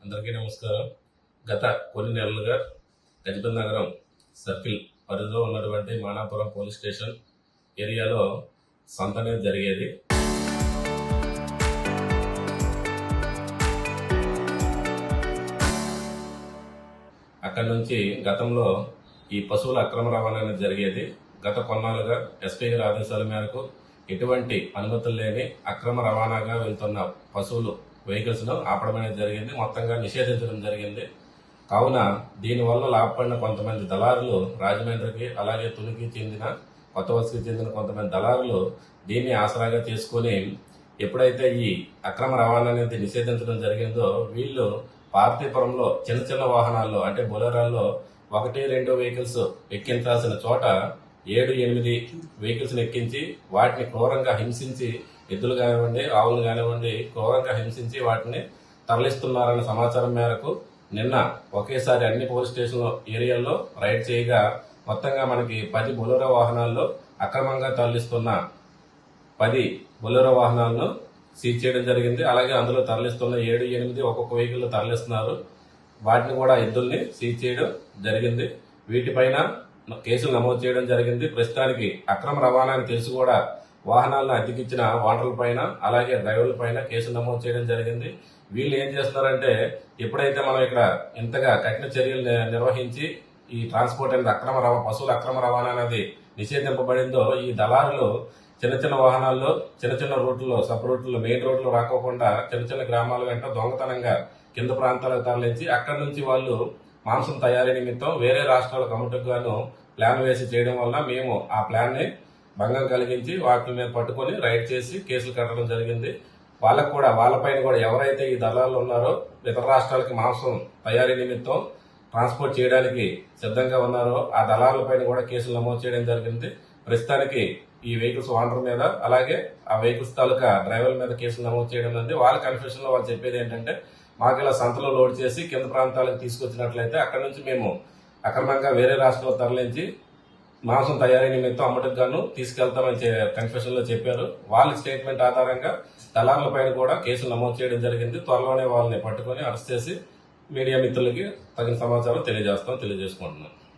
అందరికీ నమస్కారం. గత కొన్ని నెలలుగా గజపతి నగరం సర్కిల్ పరిధిలో ఉన్నటువంటి మానాపురం పోలీస్ స్టేషన్ ఏరియాలో సంత అనేది జరిగేది. అక్కడి నుంచి గతంలో ఈ పశువుల అక్రమ రవాణా అనేది జరిగేది. గత కొన్నాళ్ళుగా ఎస్పీ గారి ఆదేశాల మేరకు ఎటువంటి అనుమతులు లేని అక్రమ రవాణాగా వెళ్తున్న పశువులు వెహికల్స్ ను ఆపడం అనేది జరిగింది. మొత్తంగా నిషేధించడం జరిగింది. కావున దీనివల్ల లాభపడిన కొంతమంది దళారులు రాజమండ్రికి అలాగే తునికి చెందిన కొత్త వలసకి చెందిన కొంతమంది దళారులు దీన్ని ఆసరాగా చేసుకుని ఎప్పుడైతే ఈ అక్రమ రవాణా అనేది నిషేధించడం జరిగిందో వీళ్ళు పార్తీపురంలో చిన్న చిన్న వాహనాల్లో అంటే బొలెరాల్లో 1-2 వెహికల్స్ ఎక్కించాల్సిన చోట 7-8 వెహికల్స్ ఎక్కించి వాటిని క్రూరంగా హింసించి ఎద్దులు కానివ్వండి ఆవులు కానివ్వండి క్రూరంగా హింసించి వాటిని తరలిస్తున్నారన్న సమాచారం మేరకు నిన్న ఒకేసారి అన్ని పోలీస్ స్టేషన్ ఏరియాల్లో రైడ్ చేయగా మొత్తంగా మనకి 10 బొలెరో వాహనాల్లో అక్రమంగా తరలిస్తున్న 10 బొలెరో వాహనాలను సీజ్ చేయడం జరిగింది. అలాగే అందులో తరలిస్తున్న 7-8 ఒక్కొక్క వెహికల్ తరలిస్తున్నారు. వాటిని కూడా ఎద్దుల్ని సీజ్ చేయడం జరిగింది. వీటిపైన కేసులు నమోదు చేయడం జరిగింది. ప్రస్తుతానికి అక్రమ రవాణాని తెలిసి కూడా వాహనాలను అద్దెకిచ్చిన ఓనర్ల పైన అలాగే డ్రైవర్ల పైన కేసులు నమోదు చేయడం జరిగింది. వీళ్ళు ఏం చేస్తున్నారంటే ఎప్పుడైతే మనం ఇక్కడ ఇంతగా కఠిన చర్యలు నిర్వహించి ఈ ట్రాన్స్పోర్ట్ అనేది పశువుల అక్రమ రవాణా అనేది నిషేధింపబడిందో ఈ దళారులు చిన్న చిన్న వాహనాల్లో చిన్న చిన్న రూట్లలో సబ్ రూట్లో మెయిన్ రోడ్లు రాకోకుండా చిన్న చిన్న గ్రామాల వెంట దొంగతనంగా కింద ప్రాంతాలకు తరలించి అక్కడి నుంచి వాళ్ళు మాంసం తయారీ నిమిత్తం వేరే రాష్ట్రాలకు అమ్ముటకు గాను ప్లాన్ వేసి చేయడం వల్ల మేము ఆ ప్లాన్ ని భంగం కలిగించి వాటి మీద పట్టుకొని రైడ్ చేసి కేసులు కట్టడం జరిగింది. వాళ్ళకు కూడా వాళ్ళపైన కూడా ఎవరైతే ఈ దళాలు ఉన్నారో ఇతర రాష్ట్రాలకి మాంసం తయారీ నిమిత్తం ట్రాన్స్పోర్ట్ చేయడానికి సిద్ధంగా ఉన్నారో ఆ దళాలపైన కూడా కేసులు నమోదు చేయడం జరిగింది. ప్రస్తుతానికి ఈ వెహికల్స్ ఓనర్ మీద అలాగే ఆ వెహికల్స్ తాలూకా డ్రైవర్ల మీద కేసులు నమోదు చేయడం ఉంది. వాళ్ళ కన్ఫ్యూషన్ లో వాళ్ళు చెప్పేది ఏంటంటే మాకు ఇలా సంతలో లోడ్ చేసి కింద ప్రాంతాలకు తీసుకొచ్చినట్లయితే అక్కడ నుంచి మేము అక్రమంగా వేరే రాష్ట్రంలో తరలించి మాంసం తయారీ నిమిత్తం అమ్మటకు గాను తీసుకెళ్తామని కన్ఫెషన్ లో చెప్పారు. వాళ్ళ స్టేట్మెంట్ ఆధారంగా దళారుల పైన కూడా కేసులు నమోదు చేయడం జరిగింది. త్వరలోనే వాళ్ళని పట్టుకొని అరెస్ట్ చేసి మీడియా మిత్రులకి తగిన సమాచారం తెలియజేసుకుంటున్నాం.